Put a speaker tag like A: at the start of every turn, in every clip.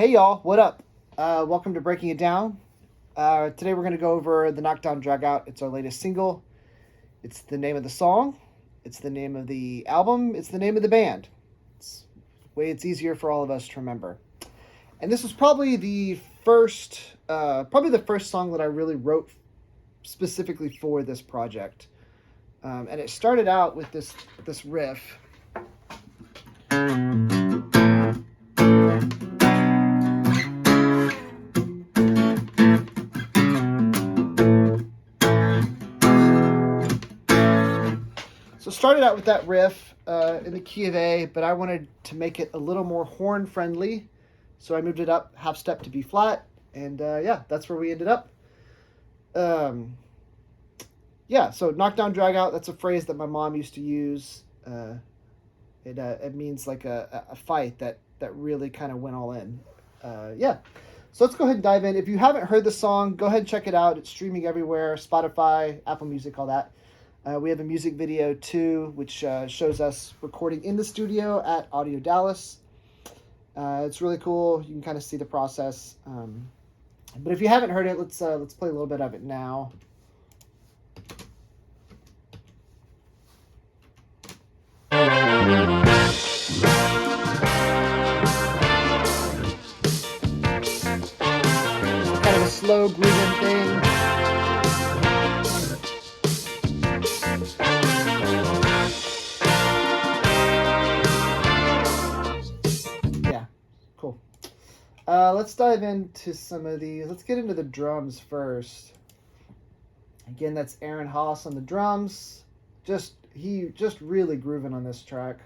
A: Hey y'all, what up? Welcome to Breaking It Down. Today we're going to go over the Knockdown Dragout. It's our latest single. It's the name of the song. It's the name of the album. It's the name of the band. It's the way it's easier for all of us to remember. And this was probably the first song that I really wrote specifically for this project. And it started out with this riff. So started out with that riff in the key of A, but I wanted to make it a little more horn friendly, so I moved it up half step to B flat, and that's where we ended up. So Knockdown Dragout, that's a phrase that my mom used to use. It means like a fight that really kind of went all in. So let's go ahead and dive in. If you haven't heard the song, go ahead and check it out. It's streaming everywhere, Spotify, Apple Music, all that. We have a music video too, which shows us recording in the studio at Audio Dallas. It's really cool. You can kind of see the process. But if you haven't heard it, let's play a little bit of it now. Kind of a slow grooving thing. Let's dive into some of these. Let's get into the drums first. Again, that's Aaron Haas on the drums. He just really grooving on this track.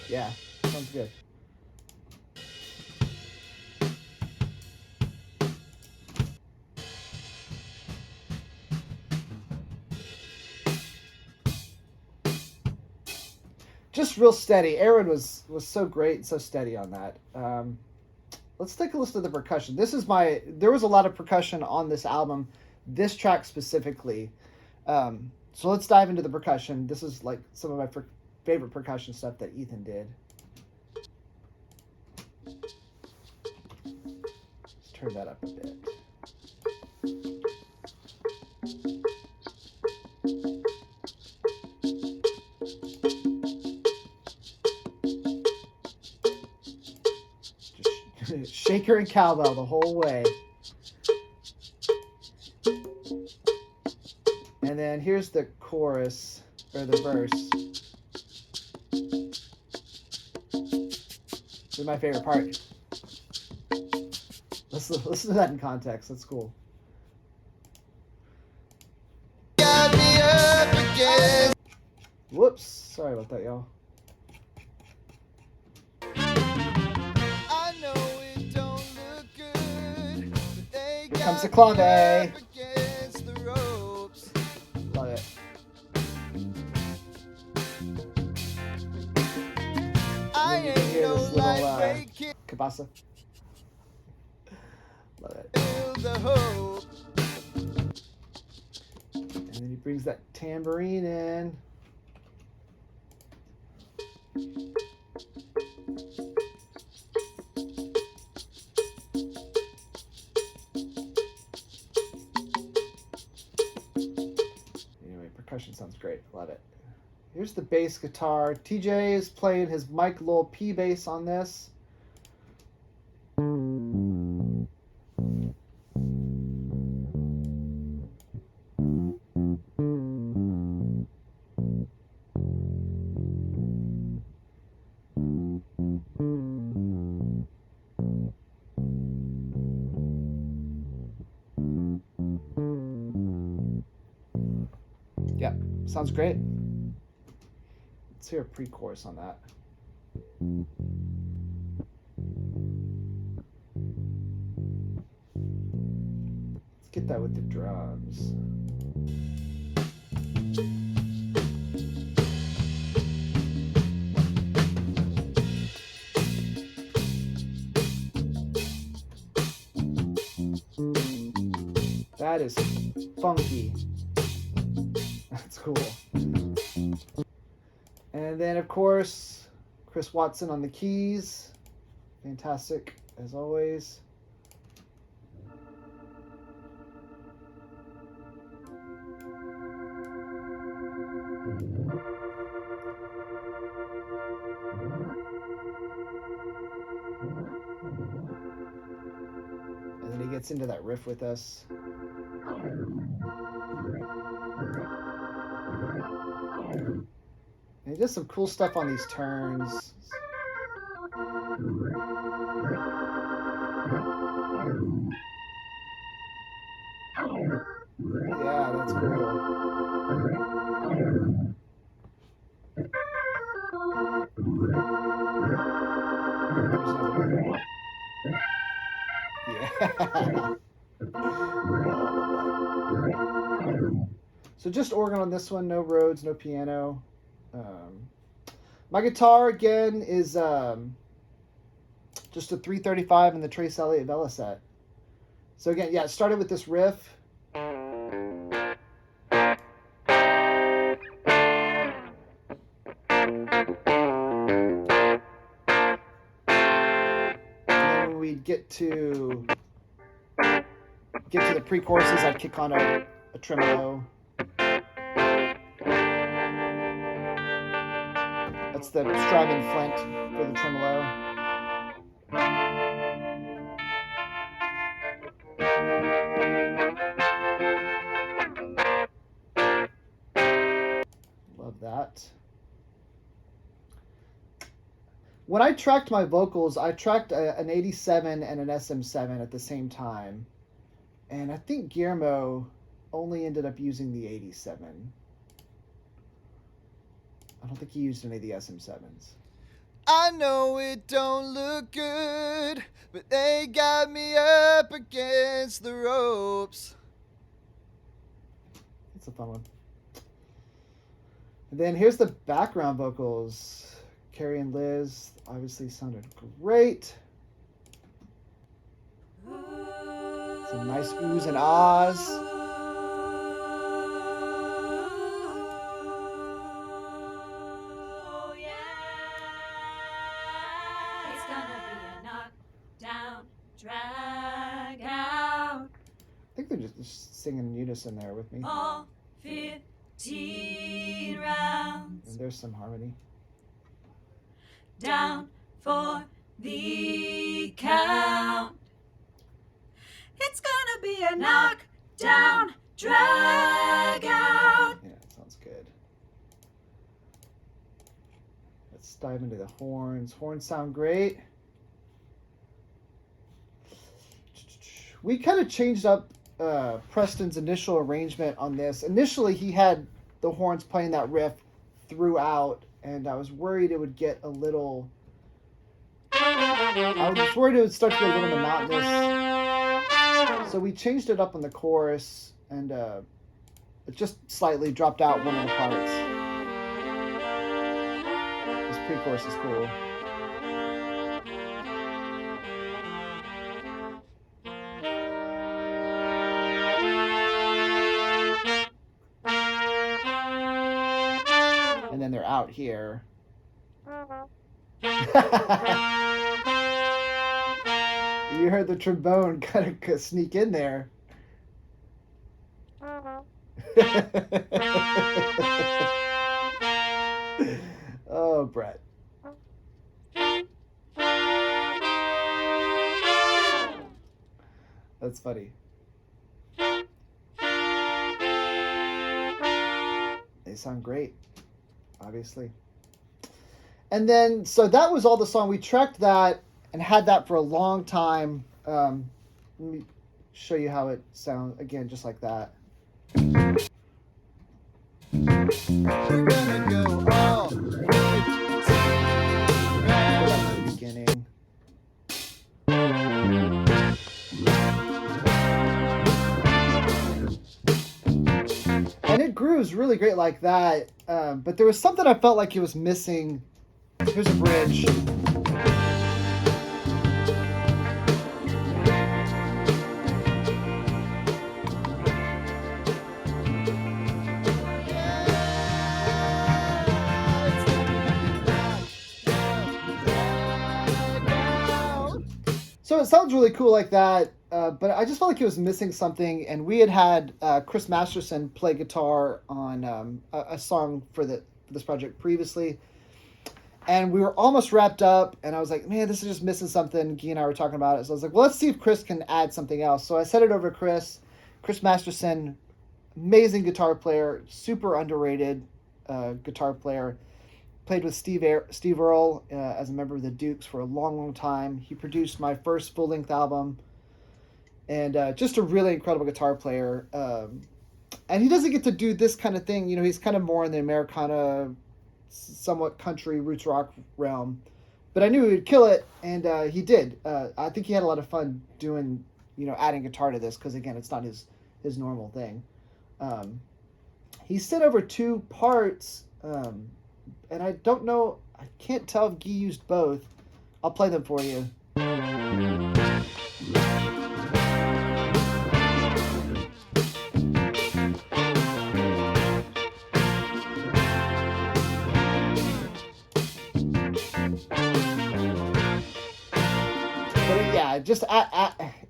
A: Yeah, sounds good. Just real steady. Aaron was so great and so steady on that. Let's take a listen to the percussion. There was a lot of percussion on this album, this track specifically. So let's dive into the percussion. This is like some of my favorite percussion stuff that Ethan did. Let's turn that up a bit. Shaker and cowbell the whole way. And then here's the chorus, or the verse. This is my favorite part. Listen to that in context. That's cool. Got me up again. Whoops. Sorry about that, y'all. Here comes the Callaway. Love it. And then you can hear this little cabasa. Love it. And then he brings that tambourine in. Percussion sounds great. Love it. Here's the bass guitar. TJ is playing his Mike Lowell P bass on this. Yeah, sounds great. Let's hear a pre-chorus on that. Let's get that with the drums. That is funky. That's cool. And then, of course, Chris Watson on the keys. Fantastic, as always. And then he gets into that riff with us. And he does some cool stuff on these turns. Yeah, that's cool. Yeah. So just organ on this one, no Rhodes, no piano. My guitar again is just a 335 in the Trace Elliott Vela set. So again, yeah, it started with this riff. And then when we'd get to the pre-choruses, I'd kick on a tremolo. That's the Strymon Flint for the tremolo. Love that. When I tracked my vocals, I tracked an 87 and an SM7 at the same time. And I think Guillermo only ended up using the 87. I don't think he used any of the SM7s.
B: I know it don't look good, but they got me up against the ropes.
A: It's a fun one. And then here's the background vocals. Carrie and Liz obviously sounded great. Some nice oohs and ahs.
C: Oh, yeah. It's gonna be a knockdown dragout.
A: I think they're just singing in unison there with me.
C: All 15 rounds.
A: And there's some harmony.
C: Down for the count. It's gonna be a knockdown dragout.
A: Yeah, it sounds good. Let's dive into the horns. Horns sound great. We kind of changed up Preston's initial arrangement on this. Initially, he had the horns playing that riff throughout, and I was worried it would get a little... I was worried it would start to get a little monotonous. So we changed it up on the chorus, and it just slightly dropped out one of the parts. This pre-chorus is cool. And then they're out here. You heard the trombone kind of sneak in there. Oh, Brett. That's funny. They sound great, obviously. And then, so that was all the song. We tracked that and had that for a long time. Let me show you how it sounds again, just like that.
B: We're gonna go all 15 rounds.
A: Beginning. And it grooves really great like that. But there was something I felt like it was missing. Here's a bridge. So it sounds really cool like that, but I just felt like it was missing something. And we had Chris Masterson play guitar on a song for this project previously, and we were almost wrapped up. And I was like, man, this is just missing something. Guy and I were talking about it, so I was like, well, let's see if Chris can add something else. So I sent it over to Chris. Chris Masterson, amazing guitar player, super underrated guitar player. Played with Steve Earle as a member of the Dukes for a long, long time. He produced my first full-length album, and just a really incredible guitar player. And he doesn't get to do this kind of thing. You know, he's kind of more in the Americana, somewhat country, roots rock realm. But I knew he would kill it, and he did. I think he had a lot of fun doing, adding guitar to this, because, again, it's not his normal thing. He sent over 2 parts, and I don't know, I can't tell if Guy used both. I'll play them for you. But yeah, just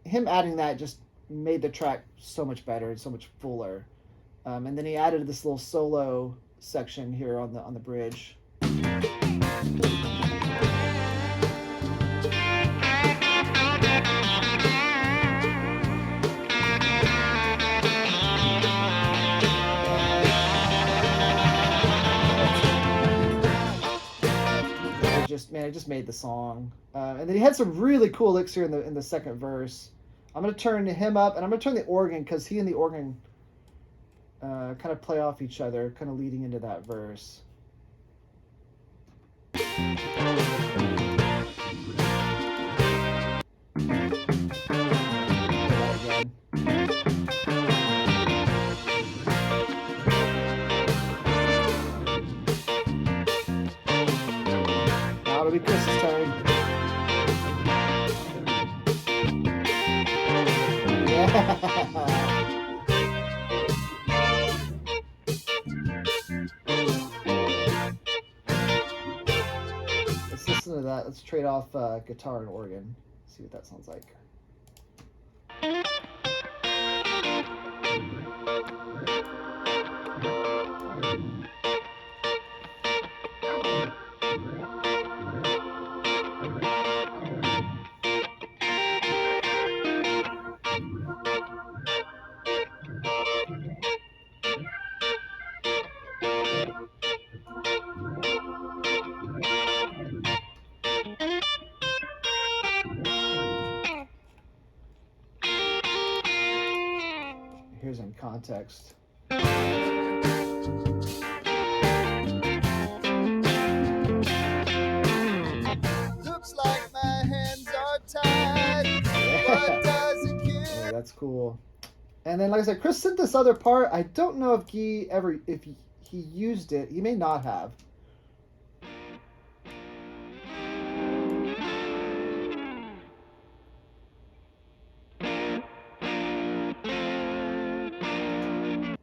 A: him adding that just made the track so much better and so much fuller. And then he added this little solo section here on the bridge. It just made the song. And then he had some really cool licks here in the second verse. I'm gonna turn him up, and I'm gonna turn the organ, because he and the organ kind of play off each other, kind of leading into that verse. Now it'll be Chris's turn. Yeah. Listen to that. Let's trade off guitar and organ. See what that sounds like. Here's in context.
B: Looks like my hands are tied. What does it give?
A: Yeah, that's cool. And then, like I said, Chris sent this other part. I don't know if he used it. He may not have.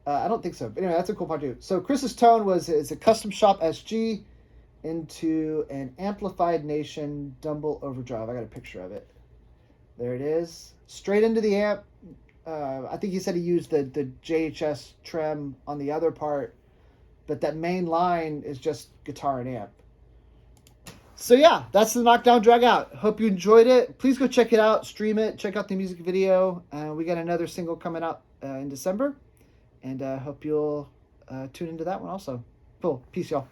A: I don't think so. But anyway, that's a cool part too. So Chris's tone is a custom shop SG into an amplified Nation Dumble overdrive. I got a picture of it. There it is. Straight into the amp. I think he said he used the JHS trem on the other part, but that main line is just guitar and amp. So yeah, that's the Knockdown Dragout. Hope you enjoyed it. Please go check it out, stream it, check out the music video. We got another single coming out in December, and hope you'll tune into that one also. Cool. Peace, y'all.